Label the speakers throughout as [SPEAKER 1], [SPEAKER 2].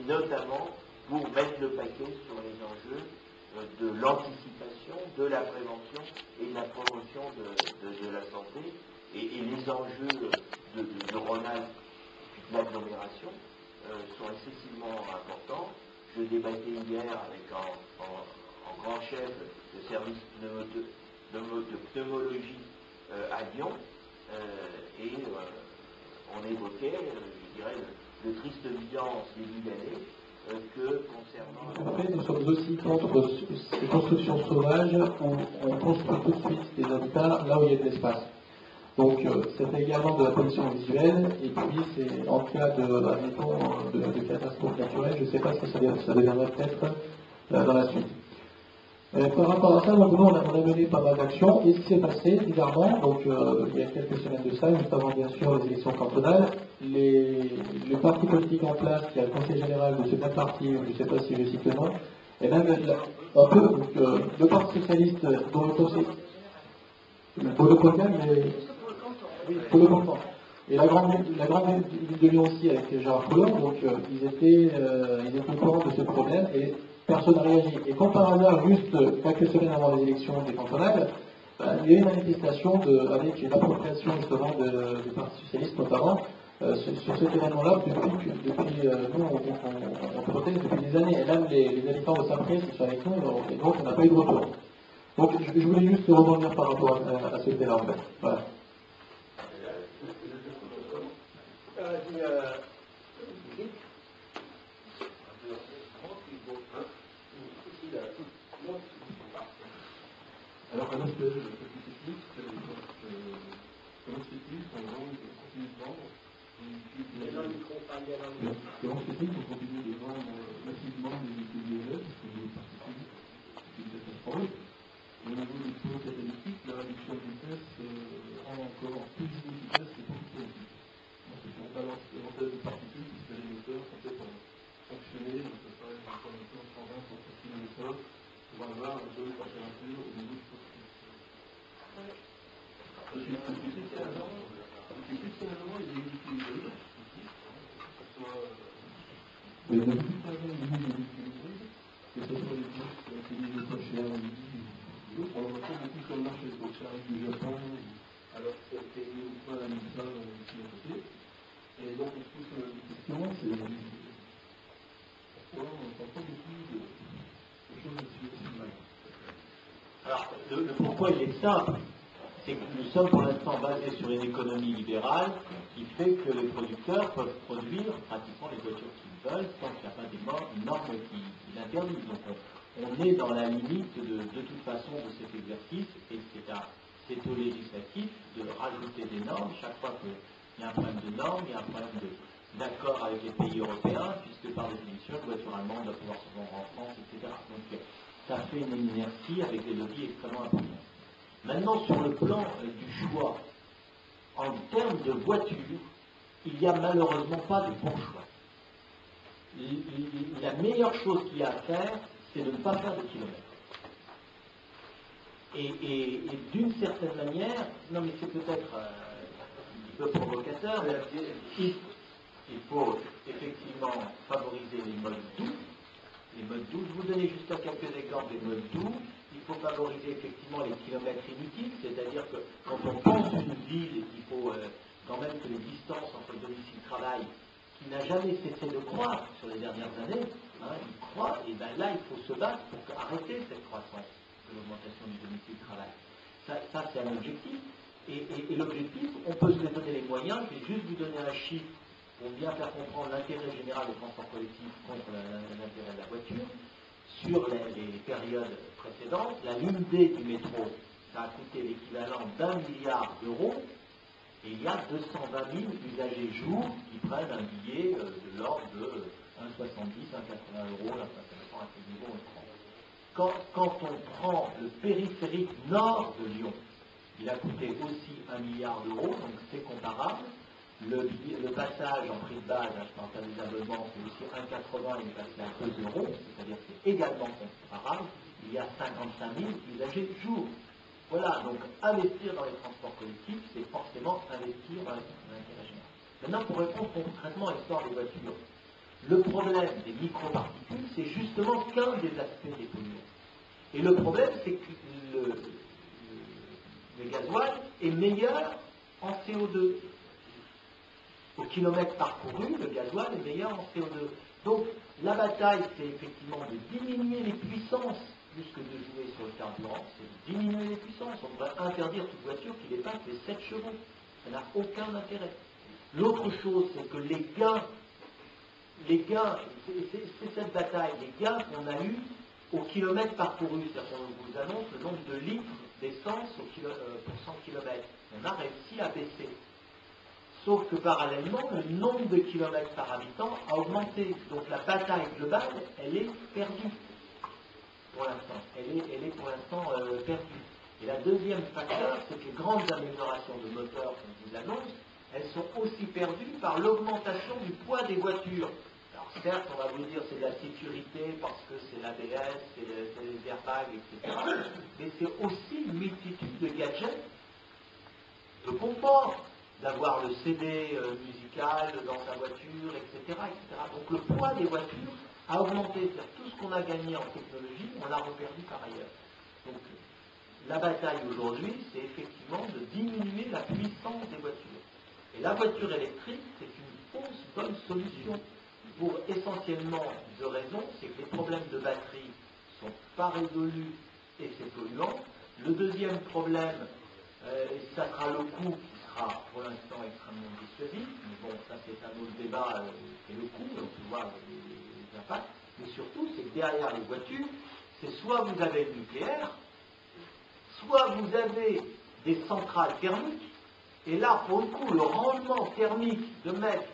[SPEAKER 1] Notamment pour mettre le paquet sur les enjeux de l'anticipation, de la prévention et de la promotion de la santé et les enjeux neuronales de l'agglomération sont excessivement importants. Je débattais hier avec en grand chef le service de pneumologie à Lyon et on évoquait, je dirais, le triste bilan en ce début d'année que concernant...
[SPEAKER 2] En fait, nous sommes aussi contre ces constructions sauvages où on construit tout de suite des habitats là où il y a de l'espace. Donc, ça fait également de la pollution visuelle, et puis c'est en cas de catastrophe naturelle, je ne sais pas ce que ça deviendrait peut-être dans la suite. Par rapport à ça, donc, nous, on a mené pas mal d'actions, et ce qui s'est passé, bizarrement, donc il y a quelques semaines de ça, juste avant bien sûr les élections cantonales, le parti politique en place, qui a le conseil général de ce même parti, je ne sais pas si je cite le nom, et même un peu, donc, le parti socialiste dont le conseil... Pour le canton, mais... Oui, pour le canton. Et la grande ville de Lyon aussi avec Gérard Collomb, donc ils étaient au courant de ce problème et personne n'a réagi. Et comme par hasard, juste quelques semaines avant les élections des cantonales, il y a eu une manifestation avec une appropriation justement du Parti Socialiste notamment sur cet événement-là depuis nous on proteste depuis des années et même les habitants de Saint-Pré qui sont avec nous et donc on n'a pas eu de retour. Donc je voulais juste rebondir par rapport à ce fait-là en fait. Voilà.
[SPEAKER 3] Alors, un aspect plus technique, c'est comment technique, on vend, on continue de vendre. Comment technique, on continue de vendre massivement des IES, c'est des particules, c'est une catastrophe. Au niveau des pots catalytiques, la réduction de vitesse rend encore plus inefficace les pots catalytiques. C'est pour balance éventuelle de particules, puisque les moteurs sont peut-être fonctionner, donc ça serait encore un peu 120 pour fonctionner le moteur, pour avoir un peu de température au niveau du pot. Depuis 15 ans, il y a des véhicules mais depuis 15 ans, il y a des véhicules que ce soit les pièces qui ont été mises pas chères, on en retrouve beaucoup sur le marché, donc ça arrive du Japon, alors que ça a été mis au point à Nissan ici à côté. Et donc on se pose la question, c'est pourquoi on n'entend pas beaucoup de choses aussi mal.
[SPEAKER 1] Alors, le pourquoi il est simple. C'est que nous sommes pour l'instant basés sur une économie libérale qui fait que les producteurs peuvent produire pratiquement les voitures qu'ils veulent tant qu'il n'y a pas des normes qui l'interdisent. Donc on est dans la limite de toute façon de cet exercice et c'est au législatif de rajouter des normes chaque fois qu'il y a un problème de normes, il y a un problème d'accord avec les pays européens, puisque par définition, la voiture allemande doit pouvoir se vendre en France, etc. Donc ça fait une inertie avec des lobbies extrêmement importants. Maintenant, sur le plan du choix, en termes de voiture, il n'y a malheureusement pas de bon choix. La meilleure chose qu'il y a à faire, c'est de ne pas faire de kilomètres. Et d'une certaine manière, non mais c'est peut-être un petit peu provocateur, il faut effectivement favoriser les modes doux. Les modes doux, je vous donner juste quelques exemples des modes doux. Il faut favoriser effectivement les kilomètres inutiles, c'est-à-dire que quand on pense une ville, il faut quand même que les distances entre le domicile et le travail, qui n'a jamais cessé de croître sur les dernières années, il croît, et bien là il faut se battre pour arrêter cette croissance de l'augmentation du domicile de travail. Ça c'est un objectif, et l'objectif, on peut se donner les moyens. Je vais juste vous donner un chiffre pour bien faire comprendre l'intérêt général du transport collectif contre l'intérêt de la voiture. Sur les périodes précédentes, la ligne D du métro, ça a coûté l'équivalent d'1 milliard d'euros, et il y a 220 000 usagers jour qui prennent un billet de l'ordre de 1,70, 1,80 euros, là, ça dépend à quel niveau on prend. Quand on prend le périphérique nord de Lyon, il a coûté aussi 1 milliard d'euros, donc c'est comparable. Le passage en prix de base, je parle pas des abonnements, c'est aussi 1,80, il est passé à 2 euros, c'est-à-dire que c'est également comparable. Il y a 55 000 usagers jour. Voilà, donc investir dans les transports collectifs, c'est forcément investir dans l'intérêt général. Maintenant, pour répondre concrètement à l'histoire des voitures, le problème des microparticules, c'est justement qu'un des aspects des polluants. Et le problème, c'est que le gasoil est meilleur en CO2. Au kilomètre parcouru, le gasoil est meilleur en CO2. Donc, la bataille, c'est effectivement de diminuer les puissances, plus que de jouer sur le carburant, c'est de diminuer les puissances. On devrait interdire toute voiture qui dépasse les 7 chevaux. Ça n'a aucun intérêt. L'autre chose, c'est que les gains, c'est cette bataille, les gains qu'on a eus au kilomètre parcouru, c'est-à-dire qu'on vous annonce le nombre de litres d'essence pour 100 km. On a réussi à baisser. Sauf que parallèlement, le nombre de kilomètres par habitant a augmenté. Donc la bataille globale, elle est perdue pour l'instant. Elle est pour l'instant perdue. Et la deuxième facteur, c'est que les grandes améliorations de moteurs qu'on vous annonce, elles sont aussi perdues par l'augmentation du poids des voitures. Alors certes, on va vous dire c'est de la sécurité parce que c'est l'ABS, c'est les airbags, etc. Mais c'est aussi une multitude de gadgets de confort, d'avoir le CD musical dans sa voiture, etc., etc. Donc le poids des voitures a augmenté. C'est-à-dire tout ce qu'on a gagné en technologie, on l'a reperdu par ailleurs. Donc la bataille aujourd'hui, c'est effectivement de diminuer la puissance des voitures. Et la voiture électrique, c'est une fausse bonne solution pour essentiellement deux raisons. C'est que les problèmes de batterie ne sont pas résolus et c'est polluant. Le deuxième problème, ça sera le coût qui sera pour l'instant extrêmement dissuasif. Mais bon, ça c'est un autre débat, c'est le coût, on peut voir les impacts. Mais surtout, c'est que derrière les voitures, c'est soit vous avez le nucléaire, soit vous avez des centrales thermiques, et là, pour le coup, le rendement thermique de mettre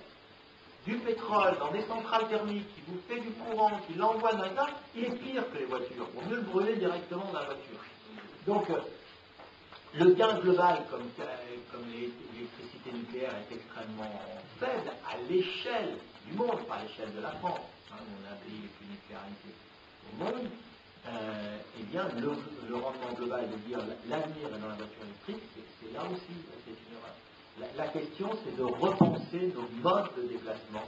[SPEAKER 1] du pétrole dans des centrales thermiques qui vous fait du courant, qui l'envoie dans l'état, il est pire que les voitures. Il vaut mieux le brûler directement dans la voiture. Donc, le gain global, comme l'électricité nucléaire est extrêmement faible à l'échelle du monde, pas à l'échelle de la France, on a un pays les plus nucléarisés au monde, eh bien, le rendement global de dire l'avenir est dans la voiture électrique, c'est là aussi, c'est une erreur. La question, c'est de repenser nos modes de déplacement.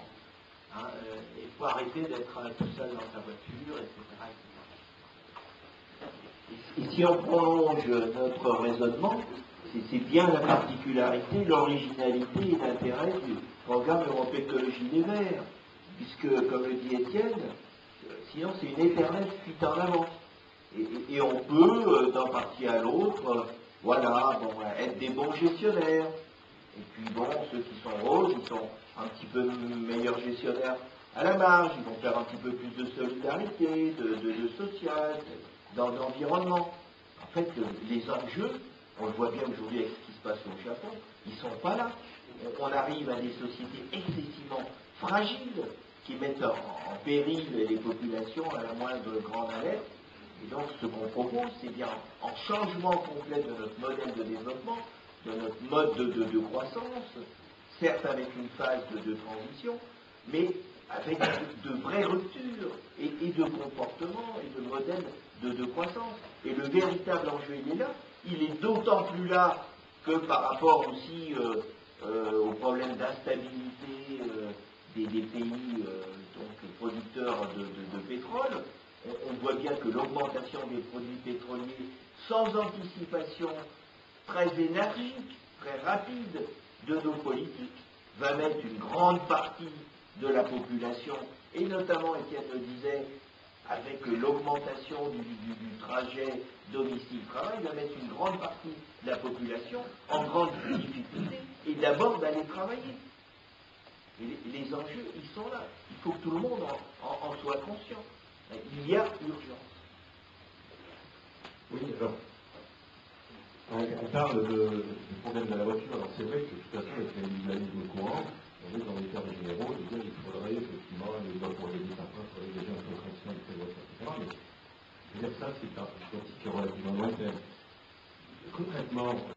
[SPEAKER 1] Il faut arrêter d'être tout seul dans sa voiture, etc.
[SPEAKER 4] Et si on prolonge notre raisonnement, c'est bien la particularité, l'originalité et l'intérêt du programme Europe Écologie Les Verts, puisque, comme le dit Étienne, sinon c'est une éternelle fuite en avant. Et on peut, d'un parti à l'autre, être des bons gestionnaires. Et puis bon, ceux qui sont roses, ils sont un petit peu meilleurs gestionnaires à la marge, ils vont faire un petit peu plus de solidarité, de social, d'environnement. En fait, les enjeux, on le voit bien aujourd'hui avec ce qui se passe au Japon, ils ne sont pas là. On arrive à des sociétés excessivement fragiles qui mettent en péril les populations à la moindre grande alerte. Et donc ce qu'on propose, c'est bien en changement complet de notre modèle de développement, de notre mode de croissance, certes avec une phase de transition, mais avec de vraies ruptures et de comportements et de modèles de croissance. Et le véritable enjeu, il est là. Il est d'autant plus là que par rapport aussi aux problèmes d'instabilité des pays donc producteurs de pétrole. On voit bien que l'augmentation des produits pétroliers sans anticipation très énergique, très rapide de nos politiques va mettre une grande partie de la population, et notamment, Étienne le disait, avec l'augmentation du trajet domicile-travail, va mettre une grande partie de la population en grande difficulté, et d'abord d'aller travailler. Et les enjeux, ils sont là. Il faut que tout le monde en soit conscient. Il y a urgence.
[SPEAKER 5] Oui, alors, on parle du problème de la voiture. Alors c'est vrai que de toute façon, avec l'individualisme courant, on est dans les termes généraux de dire qu'il faudrait effectivement, pour les parents, il faudrait déjà un peu conscient de ces voitures, etc. Mais je veux dire, ça, c'est un politique relativement lointaine. Concrètement,